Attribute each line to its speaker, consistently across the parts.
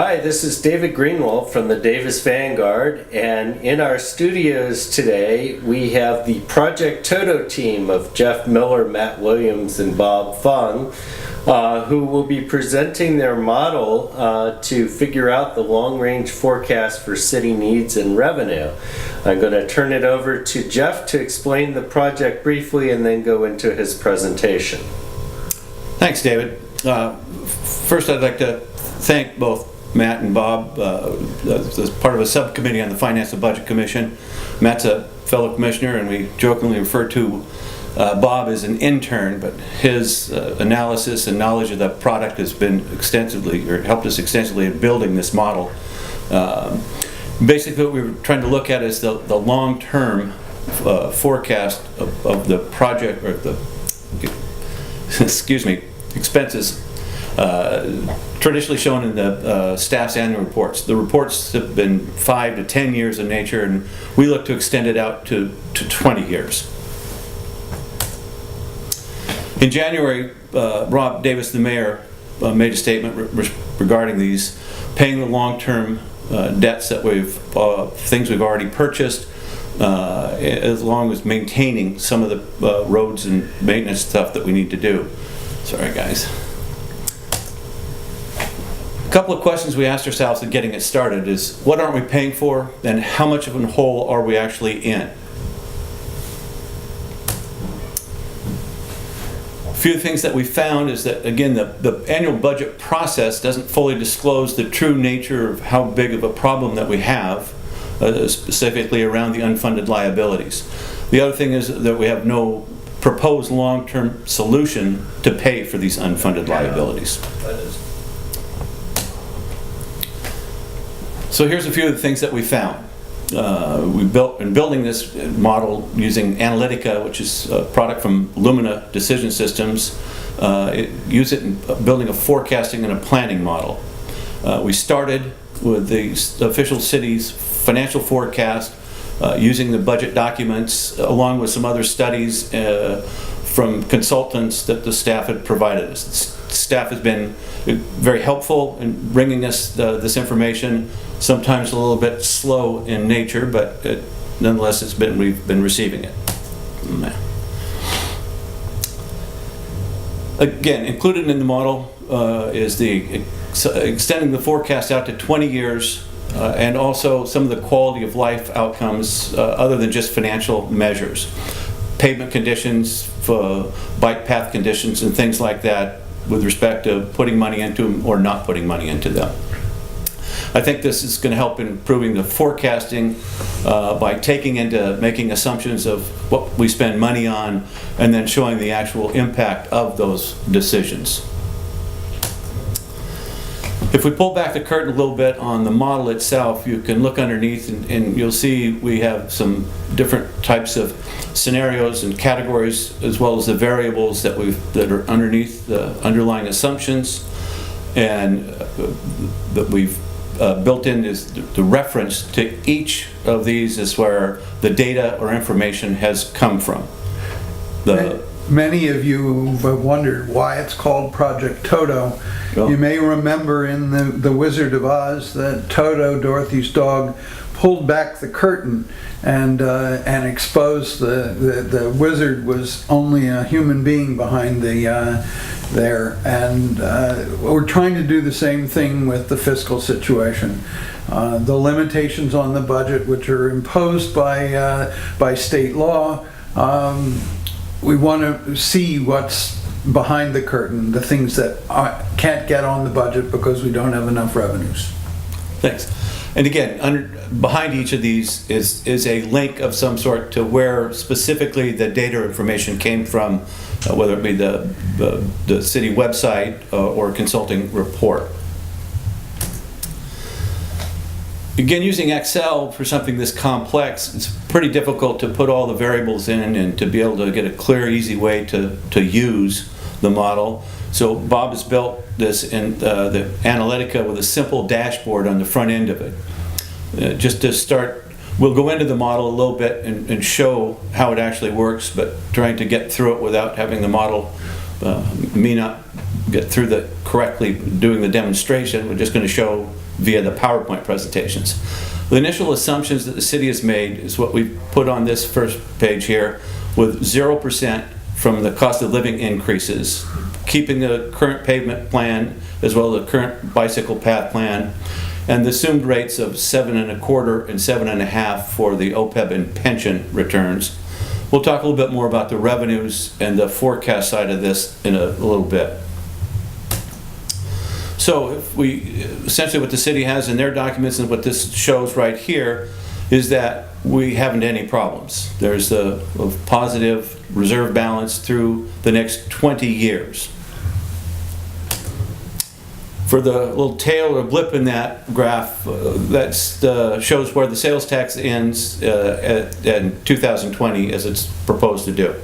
Speaker 1: Hi, this is David Greenwald from the Davis Vanguard, and in our studios today we have the Project Toto team of Jeff Miller, Matt Williams, and Bob Fung, who will be presenting their model to figure out the long-range forecast for city needs and revenue. I'm going to turn it over to Jeff to explain the project briefly and then go into his presentation.
Speaker 2: Thanks, David. First, I'd like to thank both Matt and Bob as part of a subcommittee on the Finance and Budget Commission. Matt's a fellow commissioner, and we jokingly refer to Bob as an intern, but his analysis and knowledge of the product has been extensively, or helped us extensively in building this model. Basically what we were trying to look at is the long-term forecast of the project, or the, expenses traditionally shown in the staff's annual reports. The reports have been 5 to 10 years in nature, and we look to extend it out to 20 years. In January, Rob Davis, the mayor, made a statement regarding these, paying the long-term debts that things we've already purchased, as long as maintaining some of the roads and maintenance stuff that we need to do. Sorry, guys. A couple of questions we asked ourselves in getting it started is, what aren't we paying for, and how much of a hole are we actually in? A few things that we found is that, again, the annual budget process doesn't fully disclose the true nature of how big of a problem that we have, specifically around the unfunded liabilities. The other thing is that we have no proposed long-term solution to pay for these unfunded liabilities. So here's a few of the things that we found. We built, in building this model using Analytica, which is a product from Lumina Decision Systems, use it in building a forecasting and a planning model. We started with the official city's financial forecast, using the budget documents along with some other studies from consultants that the staff had provided us. Staff has been very helpful in bringing us this information, sometimes a little bit slow in nature, but nonetheless we've been receiving it. Again, included in the model is the extending the forecast out to 20 years, and also some of the quality of life outcomes other than just financial measures. Pavement conditions, bike path conditions, and things like that with respect to putting money into them or not putting money into them. I think this is going to help in improving the forecasting by making assumptions of what we spend money on and then showing the actual impact of those decisions. If we pull back the curtain a little bit on the model itself, you can look underneath and you'll see we have some different types of scenarios and categories, as well as the variables that are underneath the underlying assumptions, and that we've built in is the reference to each of these is where the data or information has come from.
Speaker 3: Many of you have wondered why it's called Project Toto.
Speaker 2: Oh.
Speaker 3: You may remember in the Wizard of Oz that Toto, Dorothy's dog, pulled back the curtain and exposed the wizard was only a human being behind there. And we're trying to do the same thing with the fiscal situation. The limitations on the budget, which are imposed by state law, we want to see what's behind the curtain, the things that can't get on the budget because we don't have enough revenues.
Speaker 2: Thanks. And again, behind each of these is a link of some sort to where specifically the data information came from, whether it be the city website or consulting report. Again, using Excel for something this complex, it's pretty difficult to put all the variables in and to be able to get a clear, easy way to use the model. So Bob has built this in the Analytica with a simple dashboard on the front end of it. Just to start, we'll go into the model a little bit and show how it actually works, but trying to get through it without having the model may not get through correctly doing the demonstration. We're just going to show via the PowerPoint presentations. The initial assumptions that the city has made is what we put on this first page here, with 0% from the cost of living increases, keeping the current pavement plan as well as the current bicycle path plan, and the assumed rates of 7.25% and 7.5% for the OPEB and pension returns. We'll talk a little bit more about the revenues and the forecast side of this in a little bit. So if we, essentially what the city has in their documents and what this shows right here is that we haven't any problems. There's a positive reserve balance through the next 20 years. For the little tail or blip in that graph, that shows where the sales tax ends in 2020 as it's proposed to do.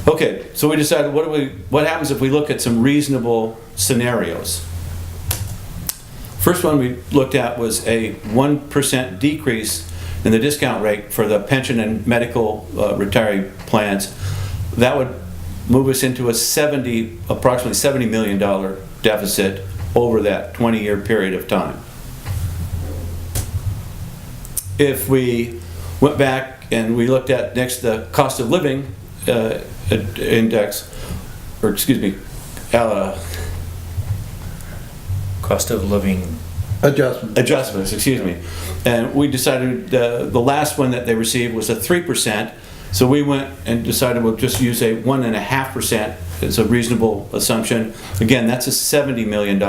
Speaker 2: Okay, so we decided what happens if we look at some reasonable scenarios. First one we looked at was a 1% decrease in the discount rate for the pension and medical retiree plans. That would move us into approximately $70 million deficit over that 20-year period of time. If we went back and we looked at next the cost of living index, or excuse me,
Speaker 4: Cost of living
Speaker 3: Adjustments,
Speaker 2: excuse me. And we decided the last one that they received was a 3%. So we went and decided we'll just use a 1.5% as a reasonable assumption. Again, that's a $70 million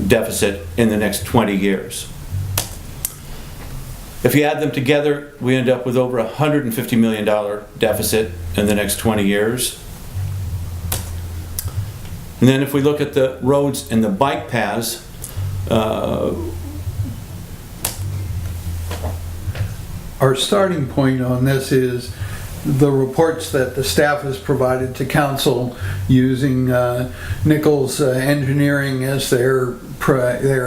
Speaker 2: deficit in the next 20 years. If you add them together, we end up with over a $150 million deficit in the next 20 years. And then if we look at the roads and the bike paths,
Speaker 3: our starting point on this is the reports that the staff has provided to council using Nichols Engineering as their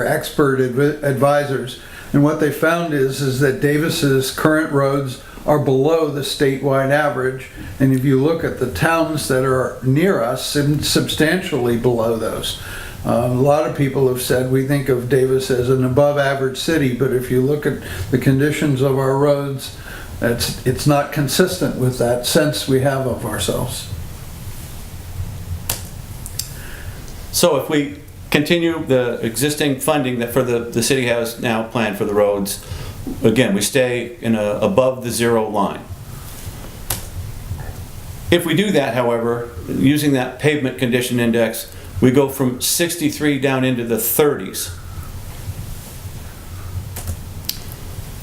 Speaker 3: expert advisors. And what they found is that Davis's current roads are below the statewide average. And if you look at the towns that are near us, substantially below those. A lot of people have said we think of Davis as an above average city, but if you look at the conditions of our roads, it's not consistent with that sense we have of ourselves.
Speaker 2: So if we continue the existing funding that the city has now planned for the roads, again, we stay in above the zero line. If we do that, however, using that pavement condition index, we go from 63 down into the 30s.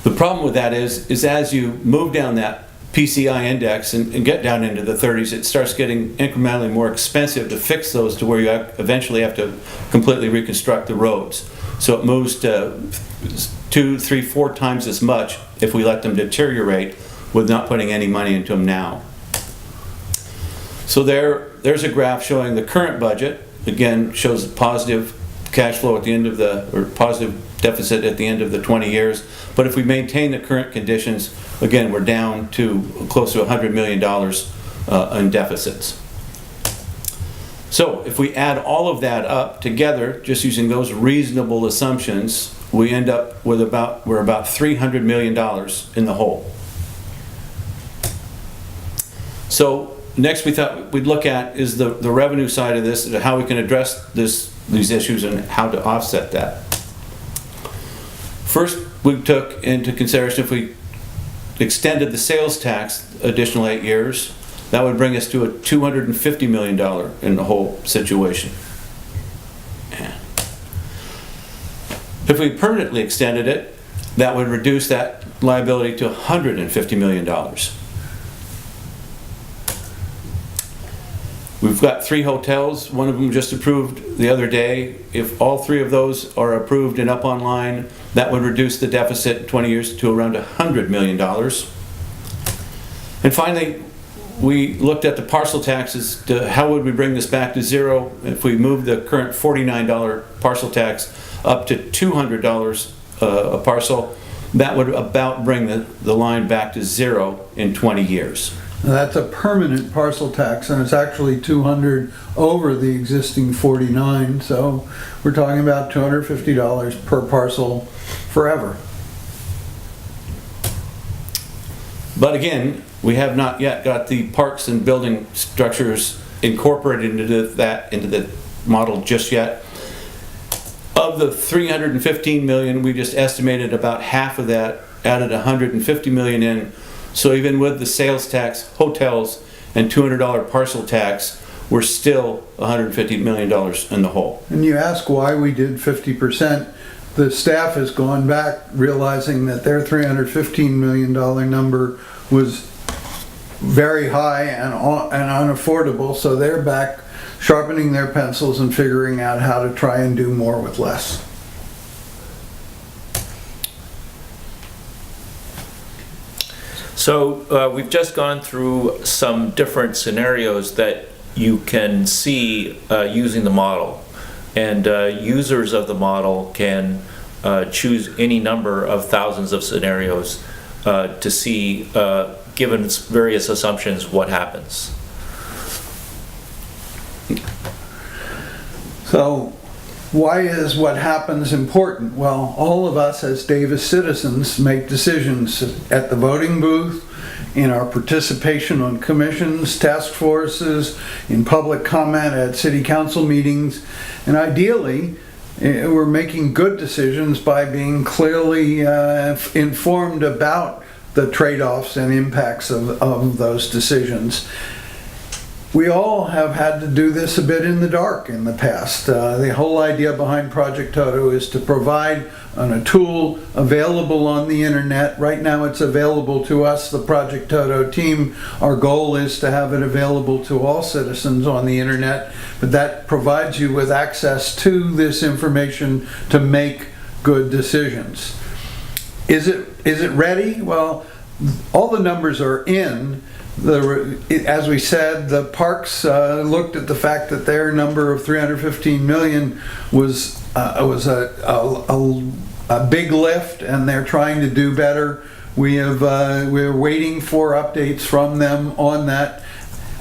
Speaker 2: The problem with that is as you move down that PCI index and get down into the 30s, it starts getting incrementally more expensive to fix those to where you eventually have to completely reconstruct the roads. So it moves to 2, 3, 4 times as much if we let them deteriorate with not putting any money into them now. So there's a graph showing the current budget. Again, shows positive cash flow at the end of or positive deficit at the end of the 20 years. But if we maintain the current conditions, again, we're down to close to $100 million in deficits. So if we add all of that up together, just using those reasonable assumptions, we end up with we're about $300 million in the hole. So next we thought we'd look at is the revenue side of this, how we can address these issues and how to offset that. First, we took into consideration if we extended the sales tax additional 8 years, that would bring us to a $250 million in the whole situation. If we permanently extended it, that would reduce that liability to $150 million. We've got 3 hotels, one of them just approved the other day. If all 3 of those are approved and up online, that would reduce the deficit in 20 years to around $100 million. And finally, we looked at the parcel taxes, how would we bring this back to zero if we move the current $49 parcel tax up to $200 a parcel. That would about bring the line back to zero in 20 years.
Speaker 3: That's a permanent parcel tax, and it's actually 200 over the existing 49, so we're talking about $250 per parcel forever.
Speaker 2: But again, we have not yet got the parks and building structures incorporated into the model just yet. Of the 315 million, we just estimated about half of that, added 150 million in. So even with the sales tax, hotels, and $200 parcel tax, we're still $150 million in the hole.
Speaker 3: And you ask why we did 50%. The staff has gone back realizing that their $315 million number was very high and unaffordable, so they're back sharpening their pencils and figuring out how to try and do more with less.
Speaker 4: So we've just gone through some different scenarios that you can see using the model. And users of the model can choose any number of thousands of scenarios to see, given various assumptions, what happens.
Speaker 3: So why is what happens important? Well, all of us as Davis citizens make decisions at the voting booth, in our participation on commissions, task forces, in public comment at city council meetings, and ideally we're making good decisions by being clearly informed about the trade-offs and impacts of those decisions. We all have had to do this a bit in the dark in the past. The whole idea behind Project Toto is to provide a tool available on the internet. Right now it's available to us, the Project Toto team. Our goal is to have it available to all citizens on the internet, but that provides you with access to this information to make good decisions. Is it ready? Well, all the numbers are in. As we said, the parks looked at the fact that their number of 315 million was a big lift, and they're trying to do better. We're waiting for updates from them on that.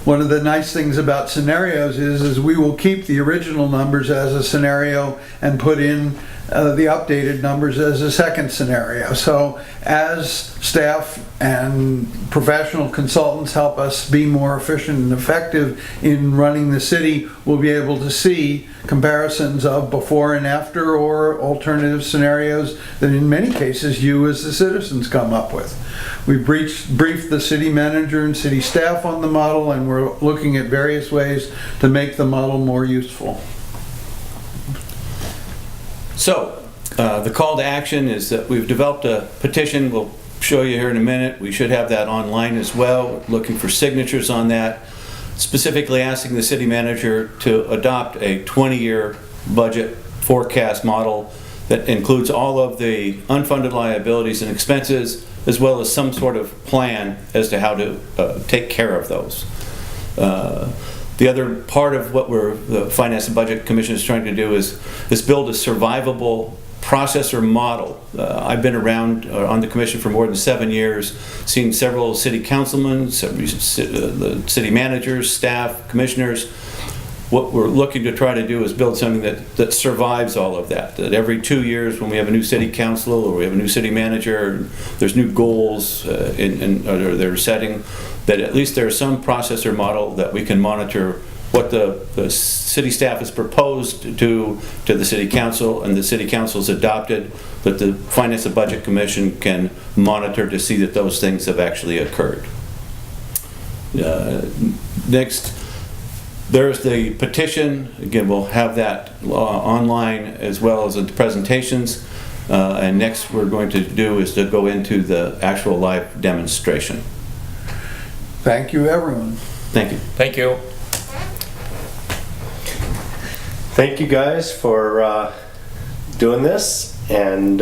Speaker 3: One of the nice things about scenarios is we will keep the original numbers as a scenario and put in the updated numbers as a second scenario. So as staff and professional consultants help us be more efficient and effective in running the city, we'll be able to see comparisons of before and after, or alternative scenarios that in many cases you as the citizens come up with. We've briefed the city manager and city staff on the model, and we're looking at various ways to make the model more useful.
Speaker 2: So, the call to action is that we've developed a petition. We'll show you here in a minute. We should have that online as well. We're looking for signatures on that, specifically asking the city manager to adopt a 20-year budget forecast model that includes all of the unfunded liabilities and expenses, as well as some sort of plan as to how to take care of those. The other part of what the Finance and Budget Commission is trying to do is build a survivable process or model. I've been around on the commission for more than 7 years, seen several city councilmen, the city managers, staff, commissioners. What we're looking to try to do is build something that survives all of that. That every 2 years, when we have a new city council or we have a new city manager, there's new goals or they're setting, that at least there's some process or model that we can monitor what the city staff has proposed to the city council, and the city council's adopted, that the Finance and Budget Commission can monitor to see that those things have actually occurred. Next, there's the petition. Again, we'll have that online as well as in the presentations. And next we're going to do is to go into the actual live demonstration.
Speaker 3: Thank you, everyone.
Speaker 2: Thank you.
Speaker 4: Thank you.
Speaker 1: Thank you guys for doing this, and